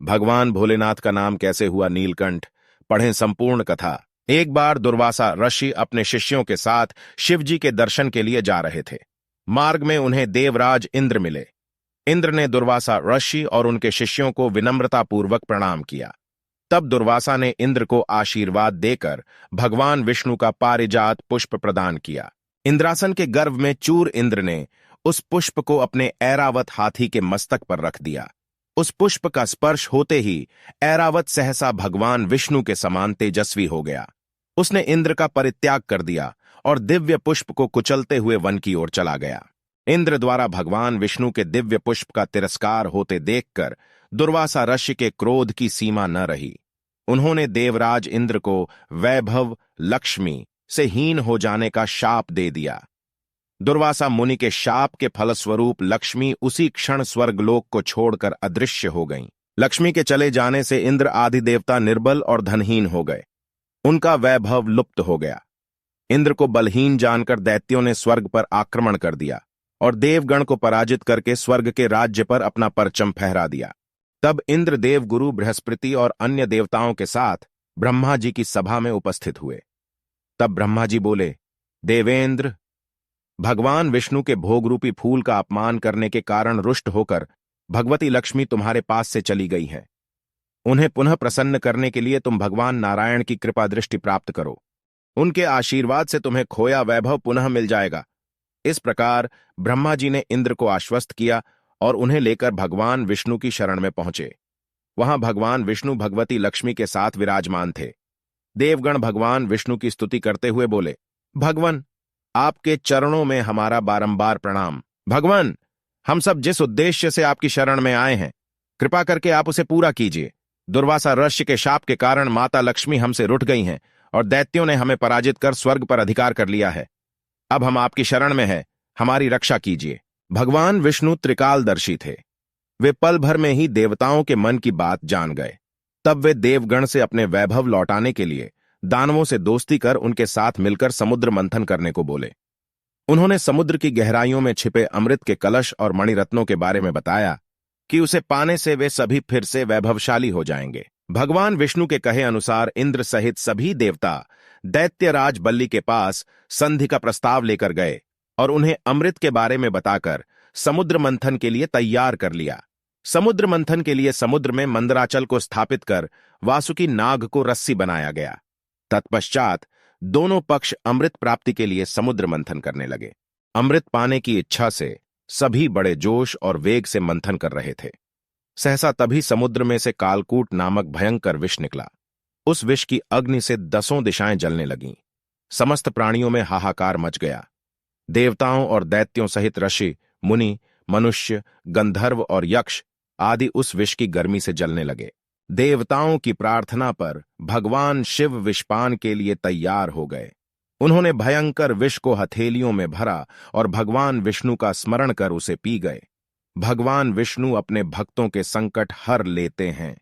भगवान भोलेनाथ का नाम कैसे हुआ नीलकंठ, पढ़ें संपूर्ण कथा। एक बार दुर्वासा ऋषि अपने शिष्यों के साथ शिवजी के दर्शन के लिए जा रहे थे। मार्ग में उन्हें देवराज इंद्र मिले। इंद्र ने दुर्वासा ऋषि और उनके शिष्यों को विनम्रतापूर्वक प्रणाम किया। तब दुर्वासा ने इंद्र को आशीर्वाद देकर भगवान विष्णु का पारिजात पुष्प प्रदान किया। इंद्रासन के गर्भ में चूर इंद्र ने उस पुष्प को अपने ऐरावत हाथी के मस्तक पर रख दिया। उस पुष्प का स्पर्श होते ही ऐरावत सहसा भगवान विष्णु के समान तेजस्वी हो गया। उसने इंद्र का परित्याग कर दिया और दिव्य पुष्प को कुचलते हुए वन की ओर चला गया। इंद्र द्वारा भगवान विष्णु के दिव्य पुष्प का तिरस्कार होते देखकर दुर्वासा ऋषि के क्रोध की सीमा न रही। उन्होंने देवराज इंद्र को वैभव लक्ष्मी से हीन हो जाने का शाप दे दिया। दुर्वासा मुनि के शाप के फलस्वरूप लक्ष्मी उसी क्षण स्वर्गलोक को छोड़कर अदृश्य हो गईं। लक्ष्मी के चले जाने से इंद्र आदि देवता निर्बल और धनहीन हो गए। उनका वैभव लुप्त हो गया। इंद्र को बलहीन जानकर दैत्यों ने स्वर्ग पर आक्रमण कर दिया और देवगण को पराजित करके स्वर्ग के राज्य पर अपना परचम फहरा दिया। तब इंद्र देव गुरु बृहस्पति और अन्य देवताओं के साथ ब्रह्मा जी की सभा में उपस्थित हुए। तब ब्रह्मा जी बोले, देवेंद्र, भगवान विष्णु के भोगरूपी फूल का अपमान करने के कारण रुष्ट होकर भगवती लक्ष्मी तुम्हारे पास से चली गई हैं। उन्हें पुनः प्रसन्न करने के लिए तुम भगवान नारायण की कृपा दृष्टि प्राप्त करो। उनके आशीर्वाद से तुम्हें खोया वैभव पुनः मिल जाएगा। इस प्रकार ब्रह्मा जी ने इंद्र को आश्वस्त किया और उन्हें लेकर भगवान विष्णु की शरण में पहुंचे। वहां भगवान विष्णु भगवती लक्ष्मी के साथ विराजमान थे। देवगण भगवान विष्णु की स्तुति करते हुए बोले, भगवान, आपके चरणों में हमारा बारंबार प्रणाम। भगवान, हम सब जिस उद्देश्य से आपकी शरण में आए हैं, कृपा करके आप उसे पूरा कीजिए। दुर्वासा ऋषि के शाप के कारण माता लक्ष्मी हमसे रुठ गई हैं और दैत्यों ने हमें पराजित कर स्वर्ग पर अधिकार कर लिया है। अब हम आपकी शरण में हैं, हमारी रक्षा कीजिए। भगवान विष्णु त्रिकालदर्शी थे। वे पल भर में ही देवताओं के मन की बात जान गए। तब वे देवगण से अपने वैभव लौटाने के लिए दानवों से दोस्ती कर उनके साथ मिलकर समुद्र मंथन करने को बोले। उन्होंने समुद्र की गहराइयों में छिपे अमृत के कलश और मणिरत्नों के बारे में बताया कि उसे पाने से वे सभी फिर से वैभवशाली हो जाएंगे। भगवान विष्णु के कहे अनुसार इंद्र सहित सभी देवता दैत्यराज बल्ली के पास संधि का प्रस्ताव लेकर गए और उन्हें अमृत के बारे में बताकर समुद्र मंथन के लिए तैयार कर लिया। समुद्र मंथन के लिए समुद्र में मंदराचल को स्थापित कर वासुकी नाग को रस्सी बनाया गया। तत्पश्चात दोनों पक्ष अमृत प्राप्ति के लिए समुद्र मंथन करने लगे। अमृत पाने की इच्छा से सभी बड़े जोश और वेग से मंथन कर रहे थे। सहसा तभी समुद्र में से कालकूट नामक भयंकर विष निकला। उस विष की अग्नि से 10 दिशाएं जलने लगीं। समस्त प्राणियों में हाहाकार मच गया। देवताओं और दैत्यों सहित ऋषि, मुनि, मनुष्य, गंधर्व और यक्ष आदि उस विष की गर्मी से जलने लगे। देवताओं की प्रार्थना पर भगवान शिव विषपान के लिए तैयार हो गए। उन्होंने भयंकर विष को हथेलियों में भरा और भगवान विष्णु का स्मरण कर उसे पी गए। भगवान विष्णु अपने भक्तों के संकट हर लेते हैं।